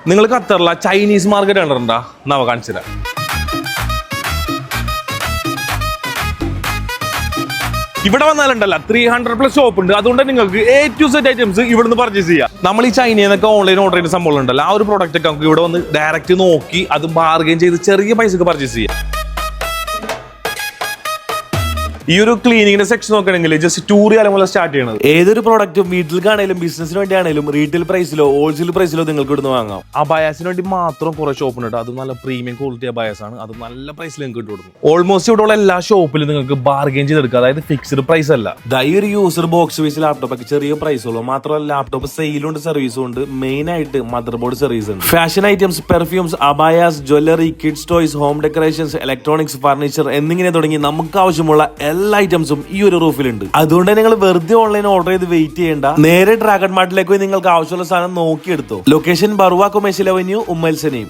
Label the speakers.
Speaker 1: നിങ്ങൾ ഖത്തറിലെ Chinese market കണ്ടിട്ടുണ്ടോ? നവ കാണിച്ചു തരാം. ഇവിടെ വന്നാലുണ്ടല്ല 300+ ഷോപ്പ് ഉണ്ട്. അതുകൊണ്ട് നിങ്ങൾക്ക് A to Z ഐറ്റംസ് ഇവിടുന്ന് പർച്ചേസ് ചെയ്യാം. നമ്മൾ ഈ ചൈനയിൽ നിന്നൊക്കെ ഓൺലൈൻ ഓർഡർ ചെയ്യുന്ന സംഭവം ഉണ്ടല്ലോ, ആ ഒരു പ്രോഡക്റ്റ് ഒക്കെ നമുക്ക് ഇവിടെ വന്ന് ഡയറക്റ്റ് നോക്കി അത് ബാർഗെയിൻ ചെയ്ത് ചെറിയ പൈസക്ക് പർച്ചേസ് ചെയ്യാം. ഈ ഒരു ക്ലീനിങ്ങിന്റെ സെക്ഷൻ നോക്കണമെങ്കിൽ ജസ്റ്റ് 2 റിയാൽ മുതൽ സ്റ്റാർട്ട് ചെയ്യണത്. ഏതൊരു പ്രോഡക്റ്റും വീട്ടിലേക്കാണെങ്കിലും ബിസിനസിന് വേണ്ടിയാണെങ്കിലും റീറ്റെയിൽ പ്രൈസിലോ ഹോൾസെയിൽ പ്രൈസിലോ നിങ്ങൾക്ക് ഇവിടുന്ന് വാങ്ങാം. ആ ബയാസിന് വേണ്ടി മാത്രം കുറെ ഷോപ്പ് ഉണ്ട്. അത് നല്ല പ്രീമിയം ക്വാളിറ്റി ബയാസ് ആണ്. അത് നല്ല പ്രൈസിൽ നിങ്ങൾക്ക് കിട്ടും. ഓൾമോസ്റ്റ് ഇവിടെയുള്ള എല്ലാ ഷോപ്പിലും നിങ്ങൾക്ക് ബാർഗെയിൻ ചെയ്തെടുക്കുക. അതായത് ഫിക്സ്ഡ് പ്രൈസ് അല്ല. ഈ ഒരു യൂസർ ബോക്സ് ബേസ് ലാപ്ടോപ്പ് ഒക്കെ ചെറിയ പ്രൈസ് ഉള്ളൂ. മാത്രമല്ല ലാപ്ടോപ്പ് സെയിലുണ്ട്, സർവീസും ഉണ്ട്. മെയിൻ ആയിട്ട് മദർ ബോർഡ് സർവീസ് ഉണ്ട്. Fashion items, perfumes, abayas, jewellery, kids toys, home decorations, electronics, furniture എന്നിങ്ങനെ തുടങ്ങി നമുക്ക് ആവശ്യമുള്ള എല്ലാ ഐറ്റംസും ഈ ഒരു റൂഫിലുണ്ട്. അതുകൊണ്ട് നിങ്ങൾ വെറുതെ ഓൺലൈൻ ഓർഡർ ചെയ്ത് വെയിറ്റ് ചെയ്യേണ്ട. നേരെ ഡ്രാഗൺ മാർട്ടിലേക്ക് പോയി നിങ്ങൾക്ക് ആവശ്യമുള്ള സാധനം നോക്കിയെടുത്തോ. Location Barwa commercial avenue, Umm al സനീം.